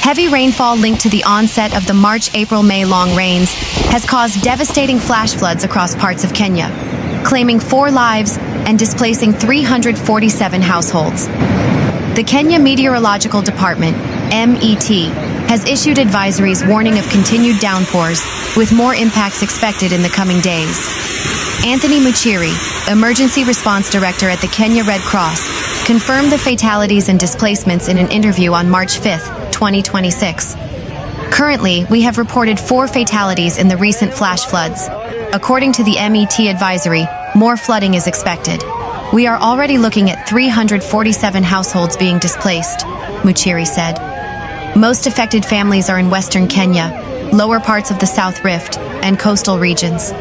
Heavy rainfall linked to the onset of the March, April, May long rains has caused devastating flash floods across parts of Kenya, claiming 4 lives and displacing 347 households. The Kenya Meteorological Department, MET, has issued advisories warning of continued downpours, with more impacts expected in the coming days. Anthony Muchiri, Emergency Response Director at the Kenya Red Cross, confirmed the fatalities and displacements in an interview on March 5, 2026. Currently, we have reported 4 fatalities in the recent flash floods. According to the MET advisory, more flooding is expected. We are already looking at 347 households being displaced, Muchiri said. Most affected families are in western Kenya, lower parts of the South Rift, and coastal regions.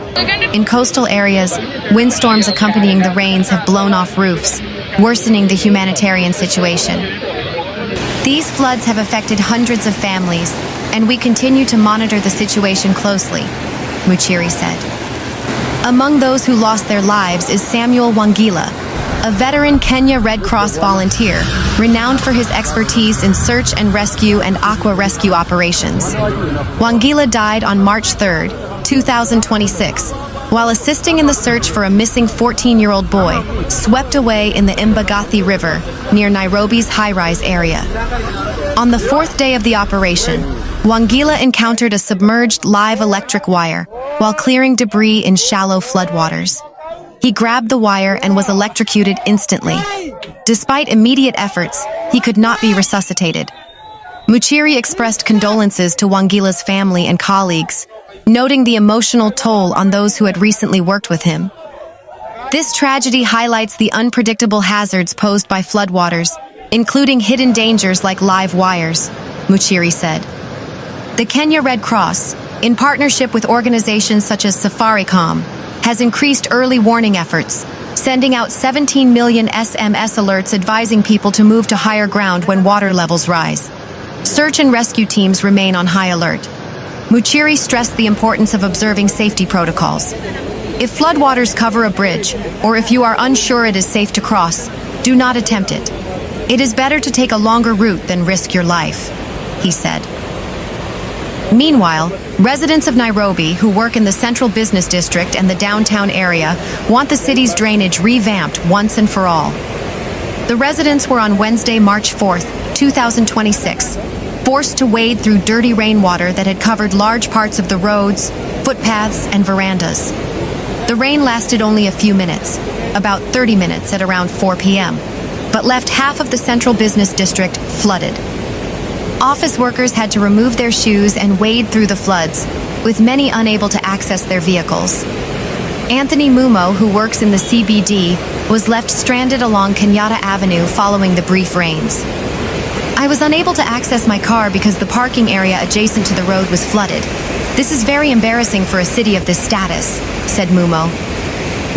In coastal areas, windstorms accompanying the rains have blown off roofs, worsening the humanitarian situation. These floods have affected hundreds of families, and we continue to monitor the situation closely, Muchiri said. Among those who lost their lives is Samuel Wangila, a veteran Kenya Red Cross volunteer, renowned for his expertise in search and rescue and aqua rescue operations. Wangila died on March 3, 2026, while assisting in the search for a missing 14-year-old boy swept away in the Mbagathi River near Nairobi's high-rise area. On the 4th day of the operation, Wangila encountered a submerged live electric wire while clearing debris in shallow floodwaters. He grabbed the wire and was electrocuted instantly. Despite immediate efforts, he could not be resuscitated. Muchiri expressed condolences to Wangila's family and colleagues, noting the emotional toll on those who had recently worked with him. This tragedy highlights the unpredictable hazards posed by floodwaters, including hidden dangers like live wires, Muchiri said. The Kenya Red Cross, in partnership with organizations such as Safaricom, has increased early warning efforts, sending out 17 million SMS alerts advising people to move to higher ground when water levels rise. Search and rescue teams remain on high alert. Muchiri stressed the importance of observing safety protocols. If floodwaters cover a bridge, or if you are unsure it is safe to cross, do not attempt it. It is better to take a longer route than risk your life, he said. Meanwhile, residents of Nairobi who work in the central business district and the downtown area want the city's drainage revamped once and for all. The residents were on Wednesday, March 4, 2026, forced to wade through dirty rainwater that had covered large parts of the roads, footpaths, and verandas. The rain lasted only a few minutes, about 30 minutes at around 4 p.m., but left half of the central business district flooded. Office workers had to remove their shoes and wade through the floods, with many unable to access their vehicles. Anthony Mumo, who works in the CBD, was left stranded along Kenyatta Avenue following the brief rains. I was unable to access my car because the parking area adjacent to the road was flooded. This is very embarrassing for a city of this status, said Mumo.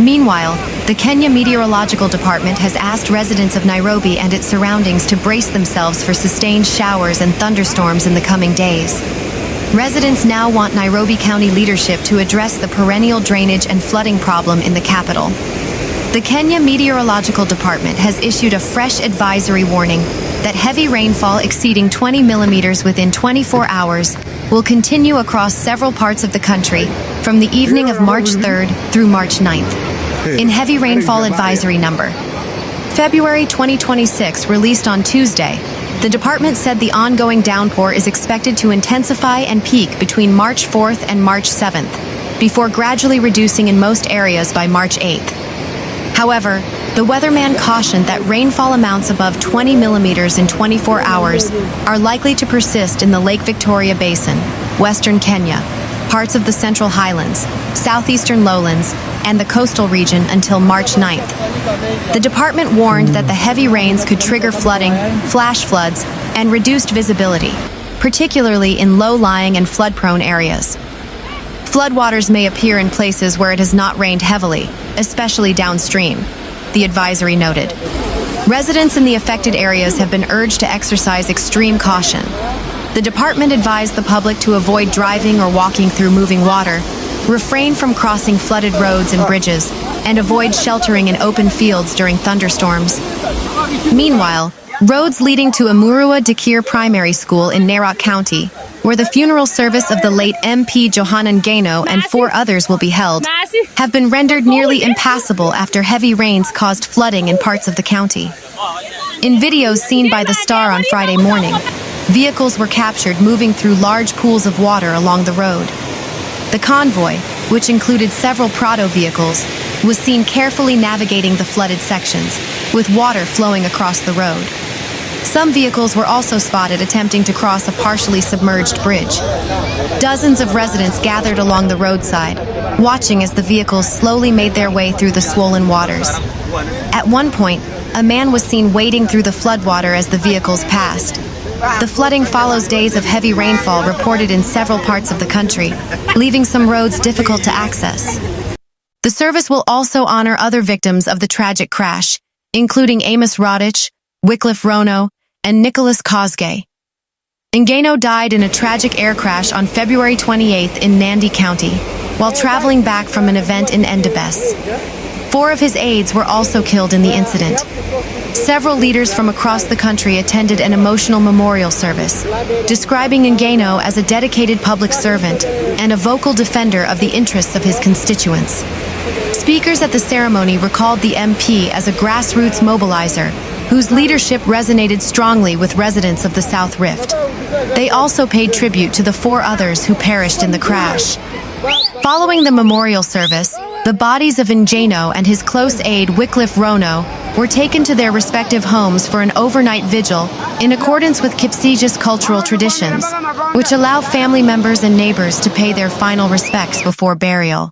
Meanwhile, the Kenya Meteorological Department has asked residents of Nairobi and its surroundings to brace themselves for sustained showers and thunderstorms in the coming days. Residents now want Nairobi County leadership to address the perennial drainage and flooding problem in the capital. The Kenya Meteorological Department has issued a fresh advisory warning that heavy rainfall exceeding 20 millimeters within 24 hours will continue across several parts of the country from the evening of March 3rd through March 9th. In heavy rainfall advisory number February 2026, released on Tuesday, the department said the ongoing downpour is expected to intensify and peak between March 4th and March 7th, before gradually reducing in most areas by March 8th. However, the weatherman cautioned that rainfall amounts above 20 millimeters in 24 hours are likely to persist in the Lake Victoria Basin, western Kenya, parts of the Central Highlands, southeastern lowlands, and the coastal region until March 9th. The department warned that the heavy rains could trigger flooding, flash floods, and reduced visibility, particularly in low-lying and flood-prone areas. Floodwaters may appear in places where it has not rained heavily, especially downstream, the advisory noted. Residents in the affected areas have been urged to exercise extreme caution. The department advised the public to avoid driving or walking through moving water, refrain from crossing flooded roads and bridges, and avoid sheltering in open fields during thunderstorms. Meanwhile, roads leading to Amurua Dikir Primary School in Narok County, where the funeral service of the late MP Johanan Gano and 4 others will be held, have been rendered nearly impassable after heavy rains caused flooding in parts of the county. In videos seen by the Star on Friday morning, vehicles were captured moving through large pools of water along the road. The convoy, which included several Prado vehicles, was seen carefully navigating the flooded sections, with water flowing across the road. Some vehicles were also spotted attempting to cross a partially submerged bridge. Dozens of residents gathered along the roadside, watching as the vehicles slowly made their way through the swollen waters. At one point, a man was seen wading through the floodwater as the vehicles passed. The flooding follows days of heavy rainfall reported in several parts of the country, leaving some roads difficult to access. The service will also honor other victims of the tragic crash, including Amos Rodich, Wycliffe Rono, and Nicholas Kosgei. Ngano died in a tragic air crash on February 28th in Nandi County, while traveling back from an event in Endebess. 4 of his aides were also killed in the incident. Several leaders from across the country attended an emotional memorial service, describing Ngano as a dedicated public servant and a vocal defender of the interests of his constituents. Speakers at the ceremony recalled the MP as a grassroots mobilizer, whose leadership resonated strongly with residents of the South Rift. They also paid tribute to the 4 others who perished in the crash. Following the memorial service, the bodies of Ngano and his close aide Wycliffe Rono were taken to their respective homes for an overnight vigil in accordance with Kipsigis cultural traditions, which allow family members and neighbors to pay their final respects before burial.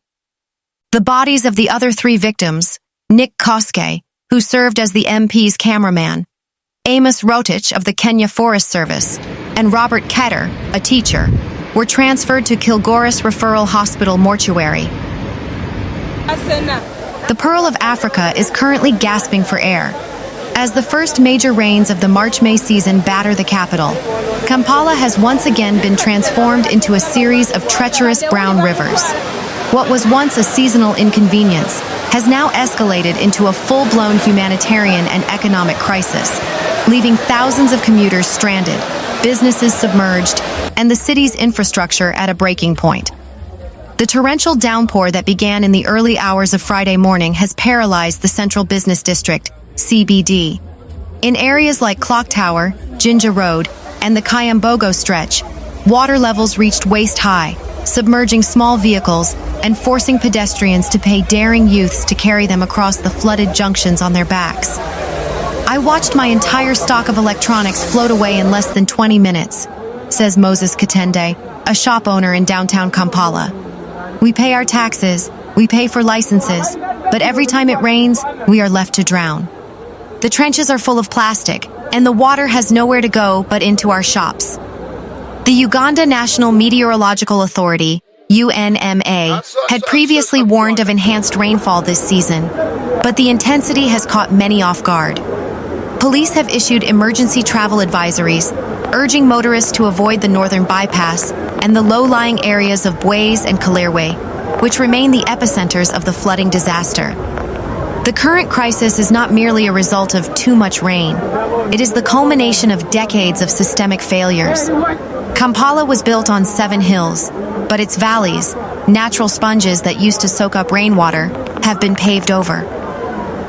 The bodies of the other 3 victims, Nick Koske, who served as the MP's cameraman, Amos Rotich of the Kenya Forest Service, and Robert Ketter, a teacher, were transferred to Kilgoris Referral Hospital mortuary. The Pearl of Africa is currently gasping for air. As the first major rains of the March-May season batter the capital, Kampala has once again been transformed into a series of treacherous brown rivers. What was once a seasonal inconvenience has now escalated into a full-blown humanitarian and economic crisis, leaving thousands of commuters stranded, businesses submerged, and the city's infrastructure at a breaking point. The torrential downpour that began in the early hours of Friday morning has paralyzed the Central Business District, CBD. In areas like Clock Tower, Jinja Road, and the Kayambogo stretch, water levels reached waist-high, submerging small vehicles and forcing pedestrians to pay daring youths to carry them across the flooded junctions on their backs. I watched my entire stock of electronics float away in less than 20 minutes, says Moses Katende, a shop owner in downtown Kampala. We pay our taxes, we pay for licenses, but every time it rains, we are left to drown. The trenches are full of plastic, and the water has nowhere to go but into our shops. The Uganda National Meteorological Authority, UNMA, had previously warned of enhanced rainfall this season, but the intensity has caught many off guard. Police have issued emergency travel advisories, urging motorists to avoid the northern bypass and the low-lying areas of Bwais and Kalerwe, which remain the epicenters of the flooding disaster. The current crisis is not merely a result of too much rain. It is the culmination of decades of systemic failures. Kampala was built on 7 hills, but its valleys, natural sponges that used to soak up rainwater, have been paved over.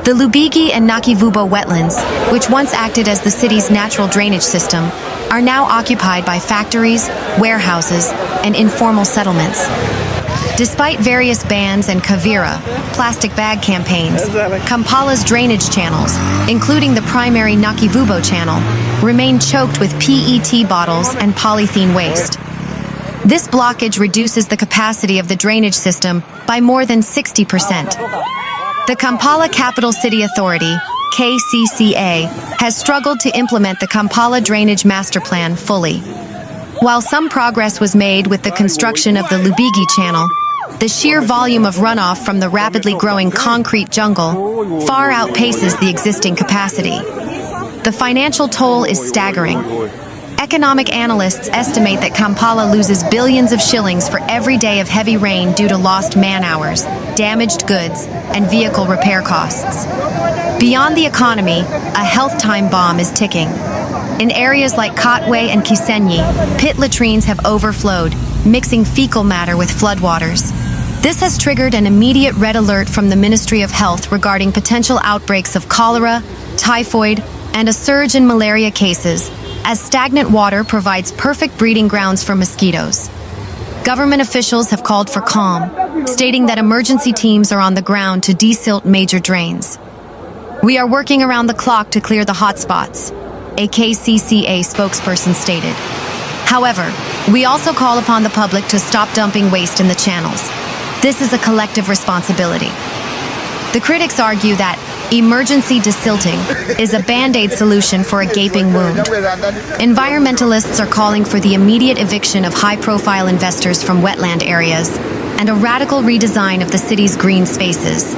The Lubigi and Nakivubo wetlands, which once acted as the city's natural drainage system, are now occupied by factories, warehouses, and informal settlements. Despite various bans and Kavira, plastic bag campaigns, Kampala's drainage channels, including the primary Nakivubo channel, remain choked with PET bottles and polythene waste. This blockage reduces the capacity of the drainage system by more than 60%. The Kampala Capital City Authority, KCCA, has struggled to implement the Kampala Drainage Master Plan fully. While some progress was made with the construction of the Lubigi Channel, the sheer volume of runoff from the rapidly growing concrete jungle far outpaces the existing capacity. The financial toll is staggering. Economic analysts estimate that Kampala loses billions of shillings for every day of heavy rain due to lost man-hours, damaged goods, and vehicle repair costs. Beyond the economy, a health time bomb is ticking. In areas like Katwe and Kisenyi, pit latrines have overflowed, mixing fecal matter with floodwaters. This has triggered an immediate red alert from the Ministry of Health regarding potential outbreaks of cholera, typhoid, and a surge in malaria cases, as stagnant water provides perfect breeding grounds for mosquitoes. Government officials have called for calm, stating that emergency teams are on the ground to desilt major drains. "We are working around the clock to clear the hotspots," a KCCA spokesperson stated. However, we also call upon the public to stop dumping waste in the channels. This is a collective responsibility. The critics argue that emergency desilting is a band-aid solution for a gaping wound. Environmentalists are calling for the immediate eviction of high-profile investors from wetland areas and a radical redesign of the city's green spaces.